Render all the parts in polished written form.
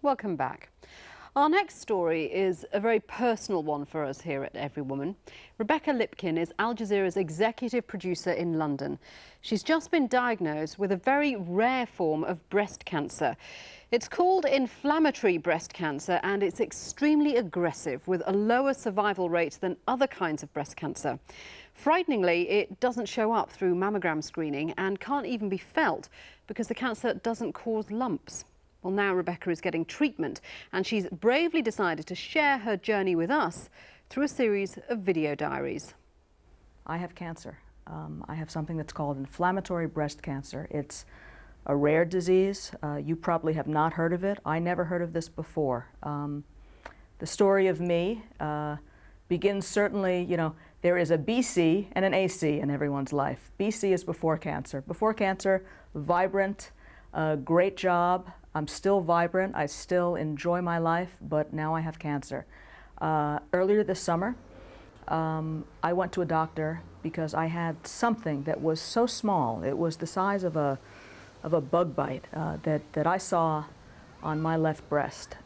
Welcome back. Our next story is a very personal one for us here at Everywoman. Rebecca Lipkin is Al Jazeera's executive producer in London. She's just been diagnosed with a very rare form of breast cancer. It's called inflammatory breast cancer and it's extremely aggressive with a lower survival rate than other kinds of breast cancer. Frighteningly, it doesn't show up through mammogram screening and can't even be felt because the cancer doesn't cause lumps. Well, now Rebecca is getting treatment and she's bravely decided to share her journey with us through a series of video diaries. I have cancer. I have something that's called inflammatory breast cancer. It's a rare disease. You probably have not heard of it. I never heard of this before. The story of me begins certainly, there is a BC and an AC in everyone's life. BC is before cancer. Before cancer, vibrant, great job. I'm still vibrant, I still enjoy my life, but now I have cancer. Earlier this summer, I went to a doctor because I had something that was so small. It was the size of a bug bite that I saw on my left breast.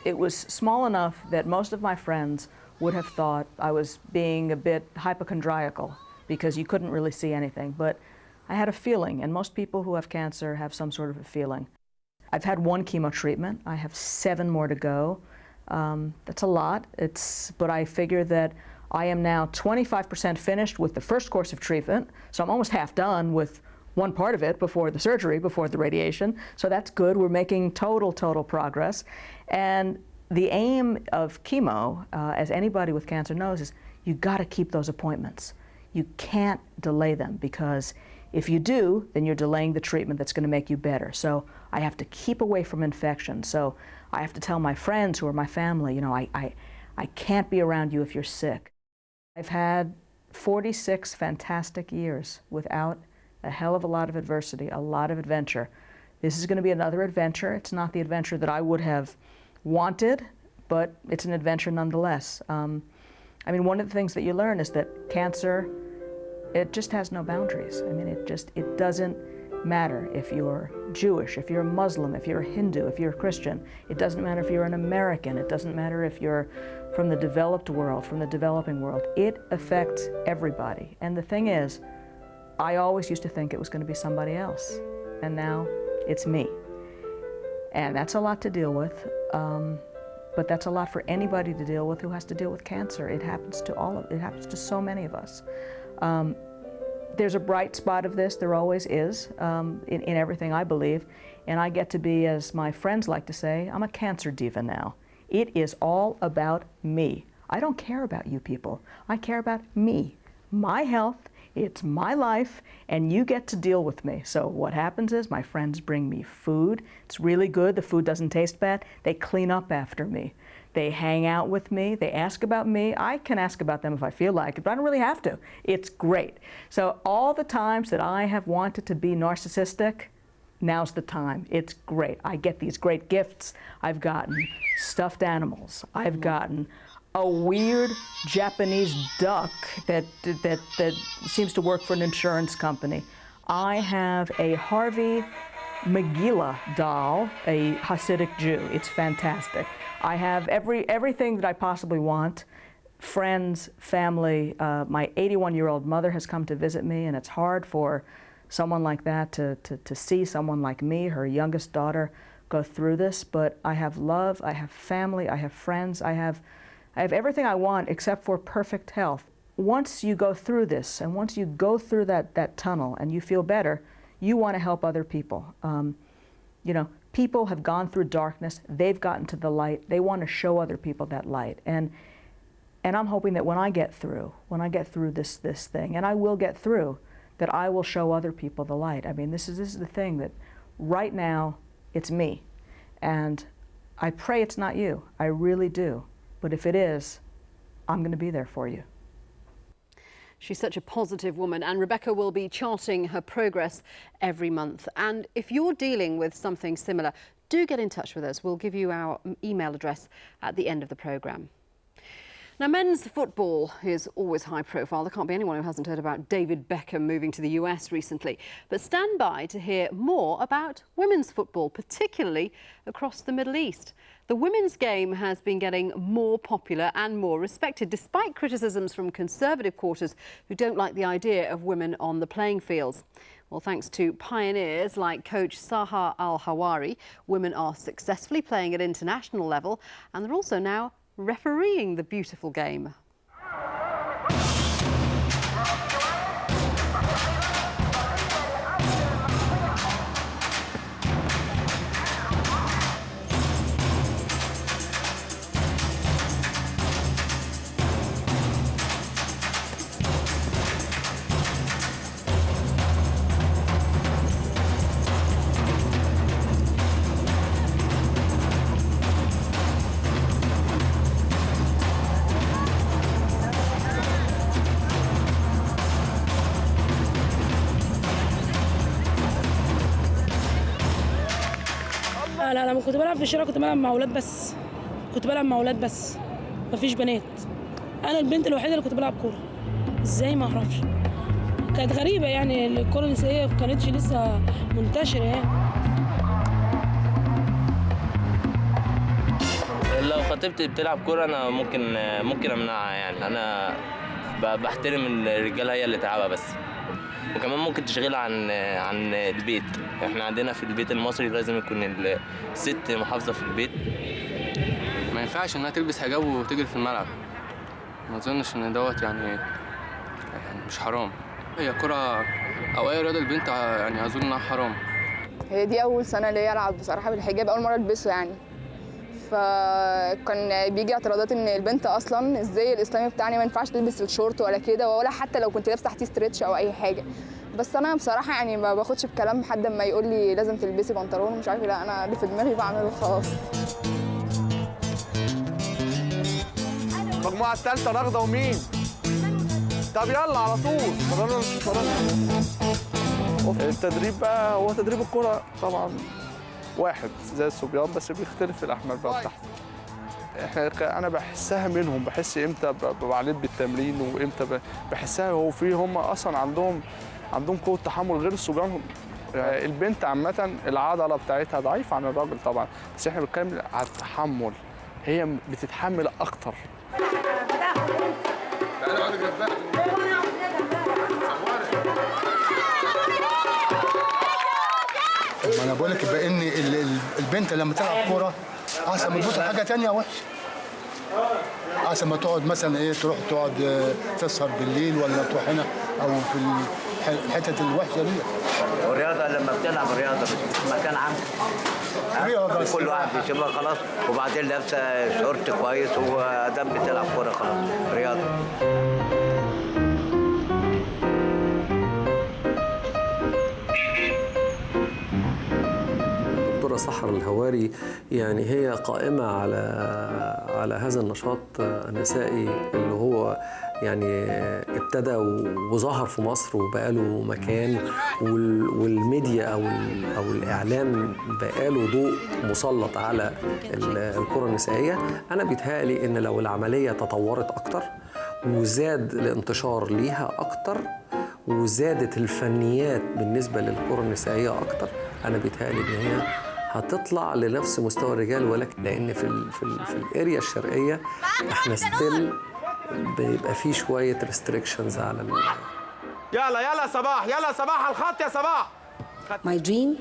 It was small enough that most of my friends would have thought I was being a bit hypochondriacal because you couldn't really see anything. But I had a feeling, and most people who have cancer have some sort of a feeling. I've had one chemo treatment. I have 7 more to go. That's a lot. But I figure that I am now 25% finished with the first course of treatment, so I'm almost half done with one part of it before the surgery, before the radiation. So that's good. We're making total progress. And the aim of chemo, as anybody with cancer knows, is you got to keep those appointments. You can't delay them because if you do, then you're delaying the treatment that's going to make you better. So I have to keep away from infection. So I have to tell my friends who are my family, I can't be around you if you're sick. I've had 46 fantastic years without a hell of a lot of adversity, a lot of adventure. This is going to be another adventure. It's not the adventure that I would have wanted, but it's an adventure nonetheless. I mean, one of the things that you learn is that cancer, it just has no boundaries. I mean, it doesn't matter if you're Jewish, if you're Muslim, if you're Hindu, if you're Christian. It doesn't matter if you're an American. It doesn't matter if you're from the developed world, from the developing world. It affects everybody. And the thing is, I always used to think it was going to be somebody else. And now it's me. And that's a lot to deal with. But that's a lot for anybody to deal with who has to deal with cancer. It happens to it happens to so many of us. There's a bright spot of this, there always is, in everything I believe, and I get to be, as my friends like to say, I'm a cancer diva now. It is all about me. I don't care about you people. I care about me, my health, it's my life, and you get to deal with me. So what happens is my friends bring me food. It's really good. The food doesn't taste bad. They clean up after me. They hang out with me. They ask about me. I can ask about them if I feel like it, but I don't really have to. It's great. So all the times that I have wanted to be narcissistic, now's the time. It's great. I get these great gifts. I've gotten stuffed animals. I've gotten a weird Japanese duck that seems to work for an insurance company. I have a Harvey Megillah doll, a Hasidic Jew. It's fantastic. I have everything that I possibly want. Friends, family. My 81-year-old mother has come to visit me, and it's hard for someone like that to see someone like me, her youngest daughter, go through this. But I have love, I have family, I have friends, I have everything I want except for perfect health. Once you go through this, and once you go through that tunnel and you feel better, you want to help other people. People have gone through darkness, they've gotten to the light, they want to show other people that light. And I'm hoping that when I get through this thing, and I will get through, that I will show other people the light. I mean, this is the thing, that right now, it's me. And I pray it's not you, I really do. But if it is, I'm going to be there for you. She's such a positive woman, and Rebecca will be charting her progress every month. And if you're dealing with something similar, do get in touch with us. We'll give you our email address at the end of the programme. Now, men's football is always high profile. There can't be anyone who hasn't heard about David Beckham moving to the US recently. But stand by to hear more about women's football, particularly across the Middle East. The women's game has been getting more popular and more respected, despite criticisms from conservative quarters who don't like the idea of women on the playing fields. Well, thanks to pioneers like coach Saha Al-Hawari, women are successfully playing at international level, and they're also now refereeing the beautiful game. لا لما كنت بلعب في الشارع كنت بلعب مع اولاد بس. مفيش بنات. انا البنت الوحيده اللي كنت بلعب كوره. ازاي ما اعرفش. كانت غريبه يعني الكوره النسائيه ما كانتش لسه منتشره يعني. لو خطيبتي بتلعب كوره انا ممكن امنعها يعني. انا بحترم الرجاله هي اللي تلعبها بس. وكمان ممكن تشغلها عن البيت. احنا عندنا في البيت المصري لازم يكون الست محافظه في البيت. ما ينفعش انها تلبس حجاب وتجري في الملعب. ما اظنش ان دوت يعني مش حرام. هي كرة او اي رياضه البنت يعني اظن انها حرام. هي دي اول سنه ليا العب بصراحه بالحجاب، اول مره البسه يعني. فكان بيجي اعتراضات ان البنت اصلا ازاي الاسلامي بتاعنا ما ينفعش تلبس الشورت ولا كده، ولا حتى لو كنت لابسه تحتيه ستريتش او اي حاجه. بس انا بصراحه يعني ما باخدش بكلام حد اما يقول لي لازم تلبسي بنطلون ومش عارفه. لا، انا اللي في دماغي بعمله خلاص. المجموعه الثالثه رغده ومين؟ طب يلا على طول. التدريب بقى هو تدريب الكره طبعا واحد زي الصبيان، بس بيختلف الاحمال بقى بتاعته. انا بحسها منهم، بحس امتى بعليت بالتمرين وامتى بحسها. هو هم اصلا عندهم قوه تحمل غير الصبيان. البنت عامه العضله بتاعتها ضعيفه عن الراجل طبعا، بس احنا بنتكلم على التحمل. هي بتتحمل اكتر. ما انا بقول لك بان البنت لما تلعب كوره احسن ما تبص حاجه ثانيه وحشه. احسن ما تقعد مثلا تروح تقعد تسهر بالليل ولا تروح هنا او في الحتت الوحشه دي. والرياضه لما بتلعب رياضه في مكان عام رياضه كل واحد بيسيبها خلاص، وبعدين لابسه شورت كويس وادام بتلعب كوره خلاص رياضه. سحر الهواري يعني هي قائمة على هذا النشاط النسائي اللي هو يعني ابتدى وظهر في مصر وبقاله مكان، والميديا أو الإعلام بقاله ضوء مسلط على الكرة النسائية. أنا بيتهيألي إن لو العملية تطورت أكتر وزاد الانتشار ليها أكتر وزادت الفنيات بالنسبة للكرة النسائية أكتر، أنا بيتهيألي إن هي هتطلع لنفس مستوى الرجال. ولكن لان في الاريا الشرقيه احنا ستيل بيبقى في شويه ريستريكشنز على يلا صباح، يلا صباح على الخط يا صباح. My dream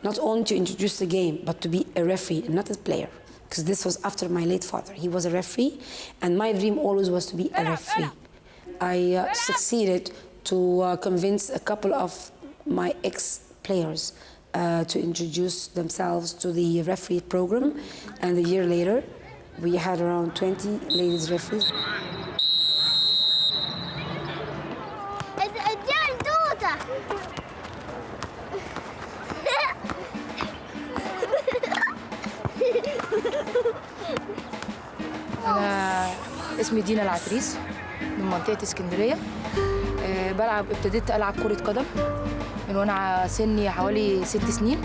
not only to introduce the game but to be a referee and not a player, because this was after my late father. He was a referee and my dream always was to be a referee. I succeeded to convince a couple of my ex-players to introduce themselves to the referee program, and a year later we had around 20 ladies referees. أنا اسمي دينا العتريس من منطقة اسكندرية. ابتديت ألعب كرة قدم من وانا سني حوالي 6 سنين.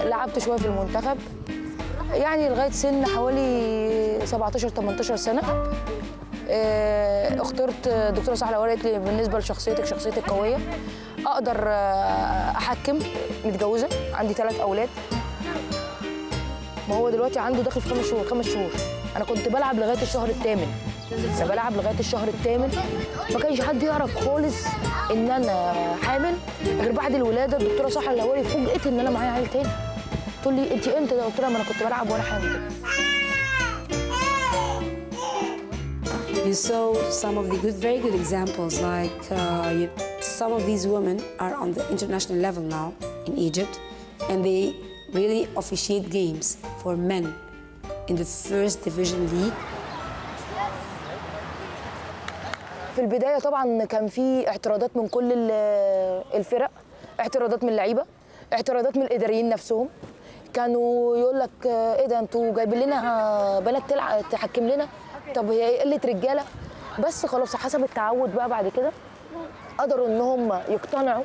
لعبت شويه في المنتخب يعني لغايه سن حوالي 17-18 سنه. اخترت دكتوره سحله وقالت لي بالنسبه لشخصيتك، شخصيتك قويه، اقدر احكم. متجوزه، عندي 3 اولاد. ما هو دلوقتي عنده داخل في 5 شهور. انا كنت بلعب لغايه الشهر الثامن. ما كانش حد يعرف خالص ان انا حامل غير بعد الولاده. الدكتوره سحله الهواري فوجئت ان انا معايا عيل تاني. تقول لي انت امتى؟ قلت لها ما انا كنت بلعب وانا حامل. You saw some of the very good examples, like some of these women are on the international level now in Egypt, and they really officiate games for men in the first division league. في البداية طبعا كان في اعتراضات من كل الفرق، اعتراضات من اللعيبة، اعتراضات من الإداريين نفسهم. كانوا يقول لك ايه ده انتوا جايبين لنا بنات تحكم لنا؟ طب هي قلة رجالة؟ بس خلاص حسب التعود بقى بعد كده قدروا ان هم يقتنعوا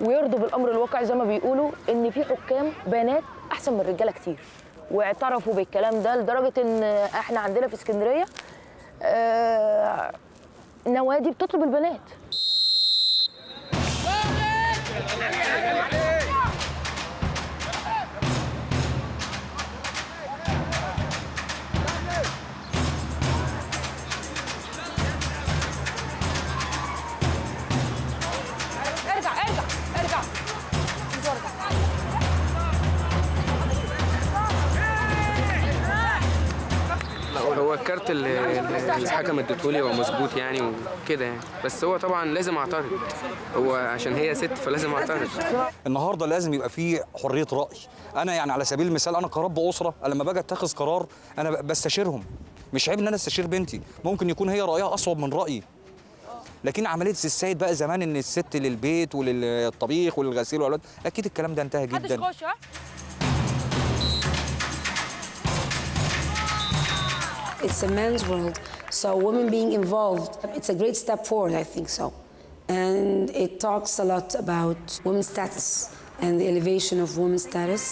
ويرضوا بالامر الواقع زي ما بيقولوا ان في حكام بنات احسن من الرجاله كتير، واعترفوا بالكلام ده لدرجه ان احنا عندنا في اسكندريه نوادي بتطلب البنات. هو الكارت اللي الحكم اديتهولي هو مظبوط يعني وكده يعني، بس هو طبعا لازم اعترض، هو عشان هي ست فلازم اعترض. النهارده لازم يبقى فيه حريه راي. انا يعني على سبيل المثال انا كرب اسره لما باجي اتخذ قرار انا بستشيرهم. مش عيب ان انا استشير بنتي، ممكن يكون هي رايها اصوب من رايي. لكن عمليه السيد بقى زمان ان الست للبيت وللطبيخ وللغسيل والولاد، اكيد الكلام ده انتهى جدا. It's a man's world, so women being involved, it's a great step forward, I think so. And it talks a lot about women's status and the elevation of women's status,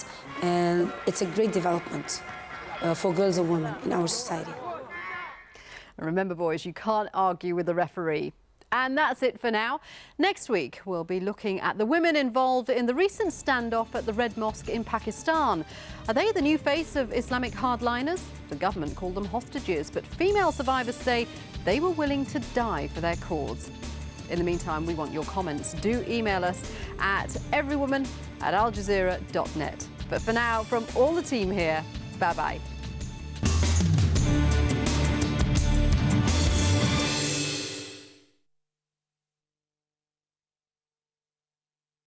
and it's a great development for girls and women in our society. And remember, boys, you can't argue with the referee. And that's it for now. Next week, we'll be looking at the women involved in the recent standoff at the Red Mosque in Pakistan. Are they the new face of Islamic hardliners? The government called them hostages, but female survivors say they were willing to die for their cause. In the meantime, we want your comments. Do email us at everywoman@aljazeera.net. But for now, from all the team here, bye-bye.